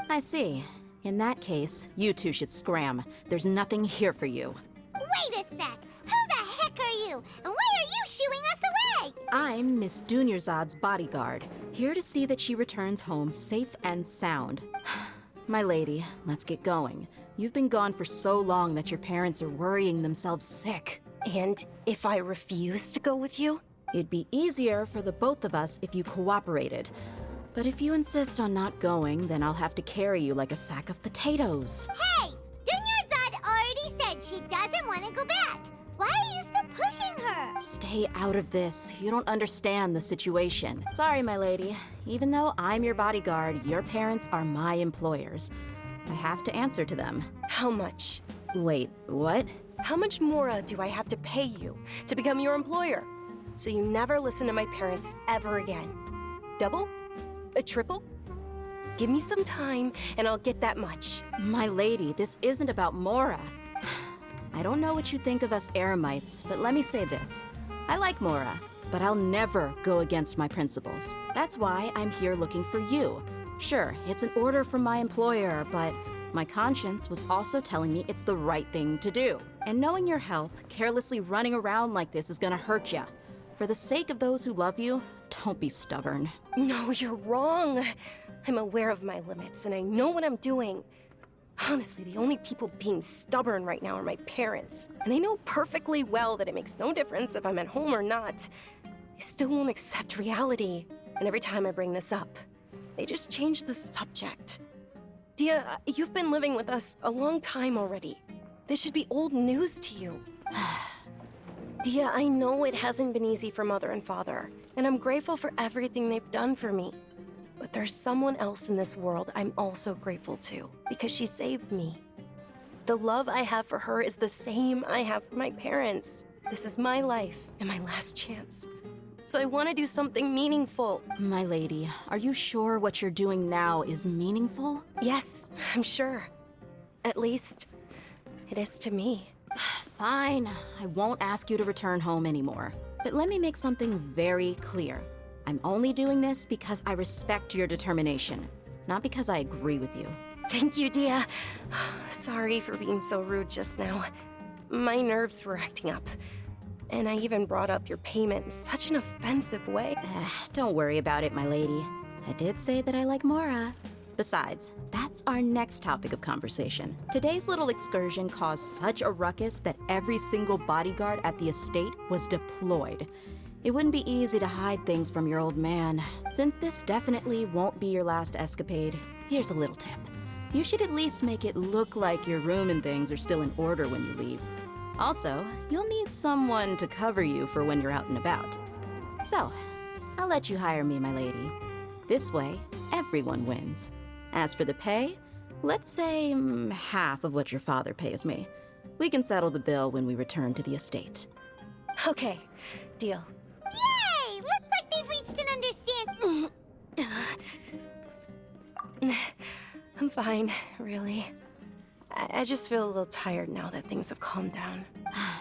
I see. In that case, you two should scram. There's nothing here for you. Wait a sec! Who the heck are you? And why are you shooing us away? I'm Miss Dunyarzad's bodyguard, here to see that she returns home safe and sound. My lady, let's get going. You've been gone for so long that your parents are worrying themselves sick. And if I refuse to go with you? It'd be easier for the both of us if you cooperated. But if you insist on not going, then I'll have to carry you like a sack of potatoes. Hey! Dunyarzad already said she doesn't want to go back. Why are you still pushing her? Stay out of this. You don't understand the situation. Sorry, my lady. Even though I'm your bodyguard, your parents are my employers. I have to answer to them. How much? Wait, what? How much more do I have to pay you to become your employer? So you never listen to my parents ever again. Double? A triple? Give me some time and I'll get that much. My lady, this isn't about Mora. I don't know what you think of us Eremites, but let me say this. I like Mora, but I'll never go against my principles. That's why I'm here looking for you. Sure, it's an order from my employer, but my conscience was also telling me it's the right thing to do. And knowing your health, carelessly running around like this is gonna hurt ya. For the sake of those who love you, don't be stubborn. No, you're wrong. I'm aware of my limits and I know what I'm doing. Honestly, the only people being stubborn right now are my parents. And they know perfectly well that it makes no difference if I'm at home or not. They still won't accept reality. And every time I bring this up, they just change the subject. Dia, you've been living with us a long time already. This should be old news to you. Dia, I know it hasn't been easy for Mother and Father, and I'm grateful for everything they've done for me. But there's someone else in this world I'm also grateful to, because she saved me. The love I have for her is the same I have for my parents. This is my life and my last chance. So I want to do something meaningful. My lady, are you sure what you're doing now is meaningful? Yes, I'm sure. At least, it is to me. Fine, I won't ask you to return home anymore. But let me make something very clear. I'm only doing this because I respect your determination, not because I agree with you. Thank you, Dia. Sorry for being so rude just now. My nerves were acting up. And I even brought up your payment in such an offensive way. Don't worry about it, my lady. I did say that I like Mora. Besides, that's our next topic of conversation. Today's little excursion caused such a ruckus that every single bodyguard at the estate was deployed. It wouldn't be easy to hide things from your old man. Since this definitely won't be your last escapade, here's a little tip. You should at least make it look like your room and things are still in order when you leave. Also, you'll need someone to cover you for when you're out and about. So, I'll let you hire me, my lady. This way, everyone wins. As for the pay, let's say half of what your father pays me. We can settle the bill when we return to the estate. Okay, deal. Yay! Looks like they've reached an understanding. I'm fine, really. I just feel a little tired now that things have calmed down.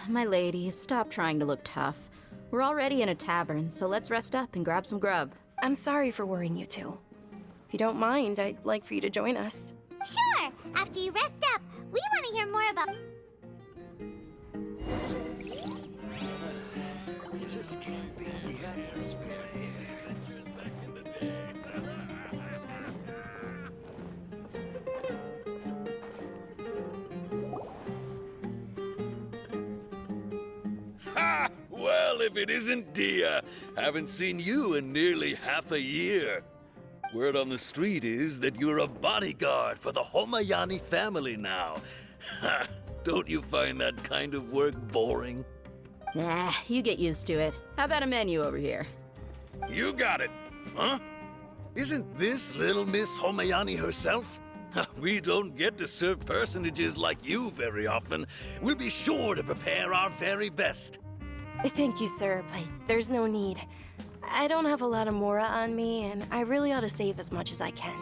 My lady, stop trying to look tough. We're already in a tavern, so let's rest up and grab some grub. I'm sorry for worrying you two. If you don't mind, I'd like for you to join us. Sure! After you rest up, we want to hear more about... You just can't beat the atmosphere here. Ha! Well, if it isn't Dia. Haven't seen you in nearly half a year. Word on the street is that you're a bodyguard for the Homayani family now. Ha! Don't you find that kind of work boring? Nah, you get used to it. How about a menu over here? You got it, huh? Isn't this little Miss Homayani herself? We don't get to serve personages like you very often. We'll be sure to prepare our very best. Thank you, sir, but there's no need. I don't have a lot of Mora on me, and I really ought to save as much as I can.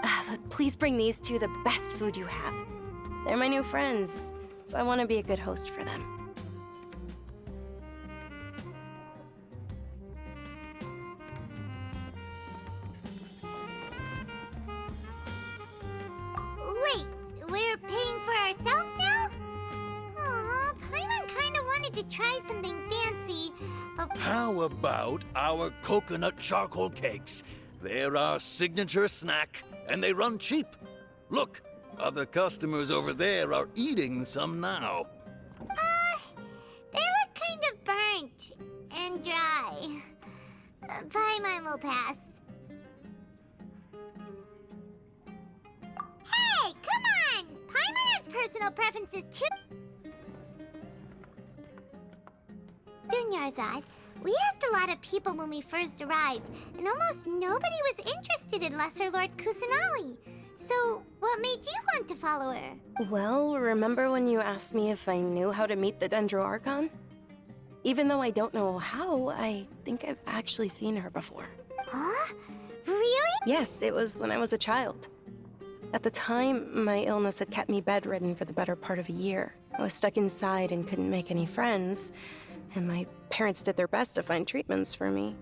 But please bring these two the best food you have. They're my new friends, so I want to be a good host for them. How about our coconut charcoal cakes? They're our signature snack, and they run cheap. Look, other customers over there are eating some now. They look kind of burnt and dry. Paimon will pass. Hey, come on! Paimon has personal preferences too. Dunyarzad, we asked a lot of people when we first arrived, and almost nobody was interested in Lesser Lord Kusanali. So, what made you want to follow her? Well, remember when you asked me if I knew how to meet the Dendro Archon? Even though I don't know how, I think I've actually seen her before. Huh? Really? Yes, it was when I was a child. At the time, my illness had kept me bedridden for the better part of a year. I was stuck inside and couldn't make any friends, and my parents did their best to find treatments for me.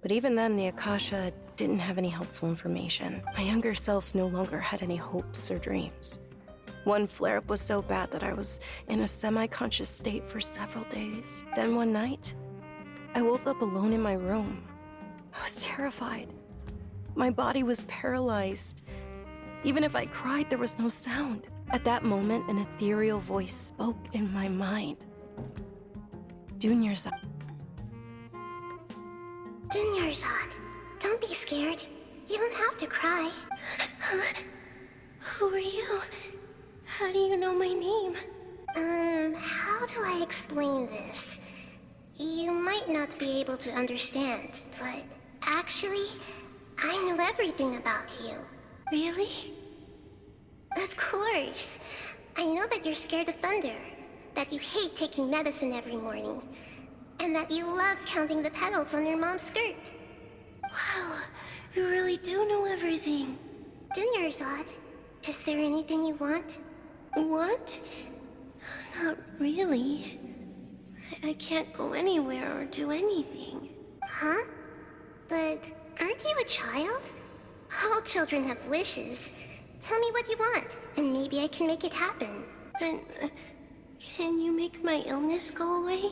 But even then, the Akasha didn't have any helpful information. My younger self no longer had any hopes or dreams. One flare-up was so bad that I was in a semi-conscious state for several days. Then one night, I woke up alone in my room. I was terrified. My body was paralyzed. Even if I cried, there was no sound. At that moment, an ethereal voice spoke in my mind. Dunyarzad. Dunyarzad, don't be scared. You don't have to cry. Who are you? How do you know my name? How do I explain this? You might not be able to understand, but actually, I know everything about you. Really? Of course. I know that you're scared of thunder, that you hate taking medicine every morning, and that you love counting the petals on your mom's skirt. Wow, you really do know everything. Dunyarzad, is there anything you want? What? Not really. I can't go anywhere or do anything. Huh? But aren't you a child? All children have wishes. Tell me what you want, and maybe I can make it happen. Then, can you make my illness go away?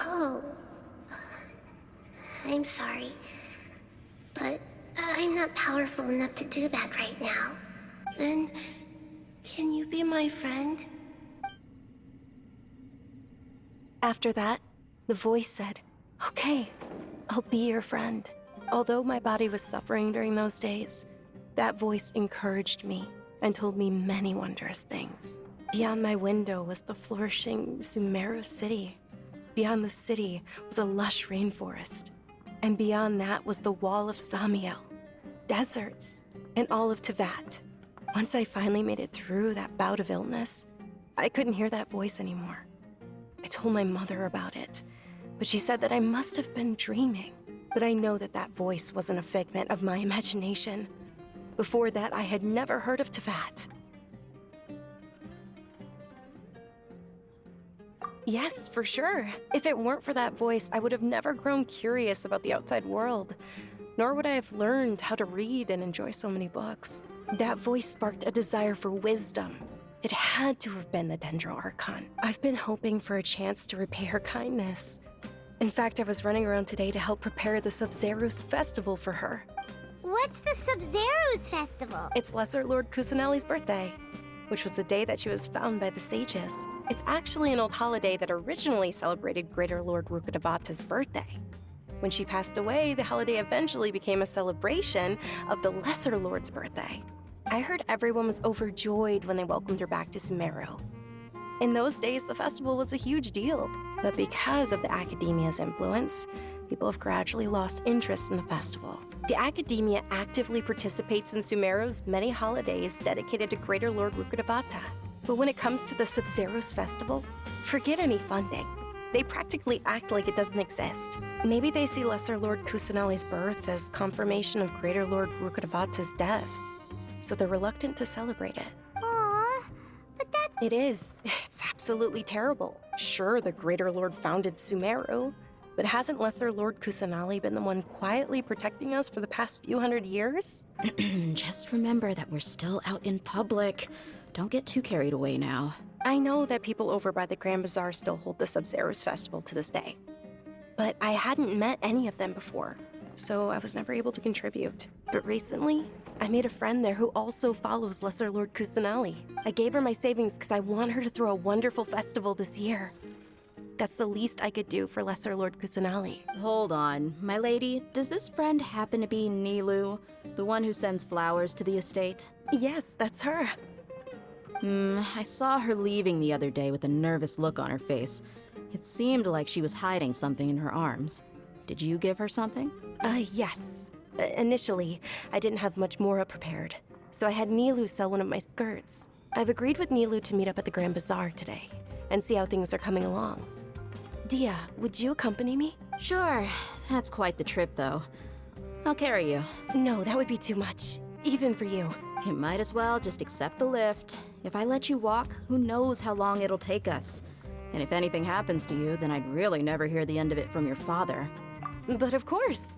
Oh. I'm sorry. But I'm not powerful enough to do that right now. Then, can you be my friend? After that, the voice said, "Okay, I'll be your friend." Although my body was suffering during those days, that voice encouraged me and told me many wondrous things. Beyond my window was the flourishing Sumeru city. Beyond the city was a lush rainforest. And beyond that was the wall of Samiel, deserts, and all of Tevat. Once I finally made it through that bout of illness, I couldn't hear that voice anymore. I told my mother about it, but she said that I must have been dreaming. But I know that that voice wasn't a figment of my imagination. Before that, I had never heard of Tevat. Yes, for sure. If it weren't for that voice, I would have never grown curious about the outside world, nor would I have learned how to read and enjoy so many books. That voice sparked a desire for wisdom. It had to have been the Dendro Archon. I've been hoping for a chance to repay her kindness. In fact, I was running around today to help prepare the Sub-Zerus festival for her. What's the Sub-Zerus festival? It's Lesser Lord Kusanali's birthday, which was the day that she was found by the sages. It's actually an old holiday that originally celebrated Greater Lord Rukkhadevata's birthday. When she passed away, the holiday eventually became a celebration of the Lesser Lord's birthday. I heard everyone was overjoyed when they welcomed her back to Sumeru. In those days, the festival was a huge deal, but because of the Academia's influence, people have gradually lost interest in the festival. The Academia actively participates in Sumeru's many holidays dedicated to Greater Lord Rukkhadevata. But when it comes to the Sub-Zerus festival, forget any funding. They practically act like it doesn't exist. Maybe they see Lesser Lord Kusanali's birth as confirmation of Greater Lord Rukkhadevata's death, so they're reluctant to celebrate it. Aww, but that's... It is. It's absolutely terrible. Sure, the Greater Lord founded Sumeru, but hasn't Lesser Lord Kusanali been the one quietly protecting us for the past few hundred years? Just remember that we're still out in public. Don't get too carried away now. I know that people over by the Grand Bazaar still hold the Sub-Zerus festival to this day. but I hadn't met any of them before, so I was never able to contribute. But recently, I made a friend there who also follows Lesser Lord Kusanali. I gave her my savings because I want her to throw a wonderful festival this year. That's the least I could do for Lesser Lord Kusanali. Hold on, my lady, does this friend happen to be Nilu, the one who sends flowers to the estate? Yes, that's her. I saw her leaving the other day with a nervous look on her face. It seemed like she was hiding something in her arms. Did you give her something? Yes. Initially, I didn't have much Mora prepared, so I had Nilu sell one of my skirts. I've agreed with Nilu to meet up at the Grand Bazaar today and see how things are coming along. Dia, would you accompany me? Sure. That's quite the trip, though. I'll carry you. No, that would be too much, even for you. You might as well just accept the lift. If I let you walk, who knows how long it'll take us. And if anything happens to you, then I'd really never hear the end of it from your father. But of course.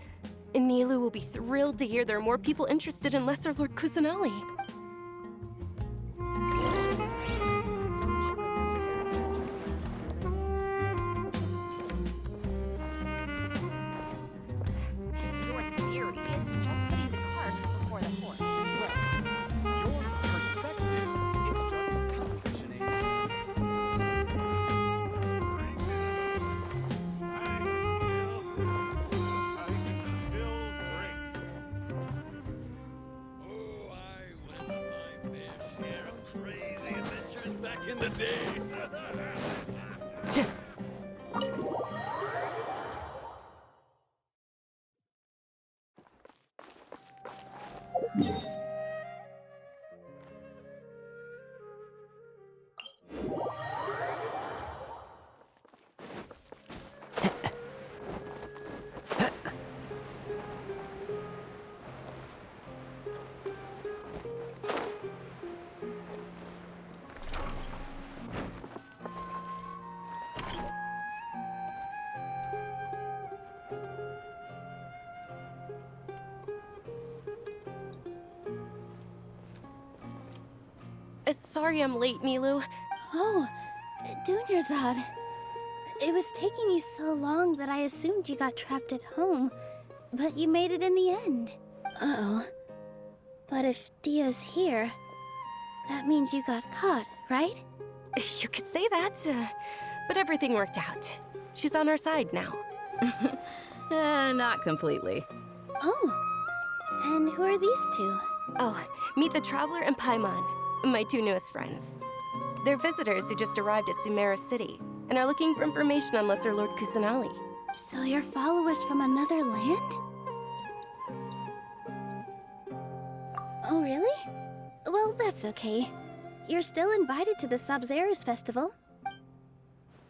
Nilu will be thrilled to hear there are more people interested in Lesser Lord Kusanali. Your theory is just putting the cart before the horse. Your perspective is just compassionate. Oh, I went on my fair share of crazy adventures back in the day. Sorry I'm late, Nilu. Oh, Dunyarzad. It was taking you so long that I assumed you got trapped at home, but you made it in the end. Uh-oh. But if Dia's here, that means you got caught, right? You could say that, but everything worked out. She's on our side now. Not completely. Oh. And who are these two? Oh, meet the Traveler and Paimon, my two newest friends. They're visitors who just arrived at Sumeru City and are looking for information on Lesser Lord Kusanali. So you're followers from another land? Oh, really? Well, that's okay. You're still invited to the Sabzerus Festival.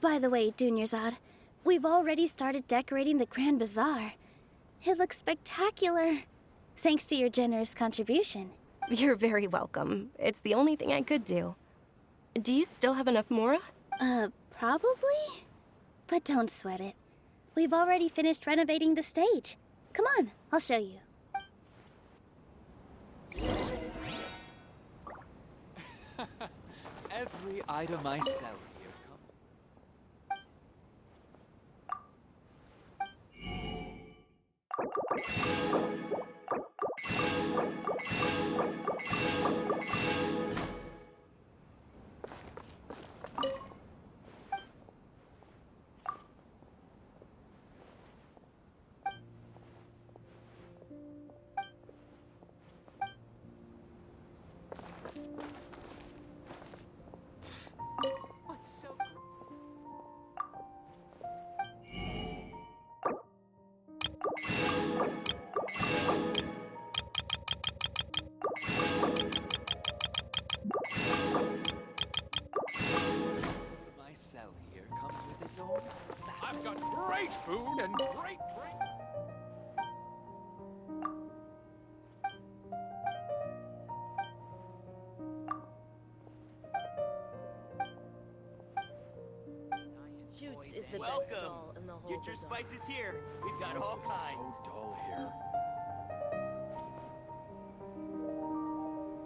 By the way, Dunyarzad, we've already started decorating the Grand Bazaar. It looks spectacular, thanks to your generous contribution. You're very welcome. It's the only thing I could do. Do you still have enough Mora? Probably? But don't sweat it. We've already finished renovating the stage. Come on, I'll show you. Every item I sell here comes. What's so My cell here comes with its own. I've got great food and great drink. Shoots is the best stall in the whole Get your bazaar. spices here. We've got all kinds. So dull here.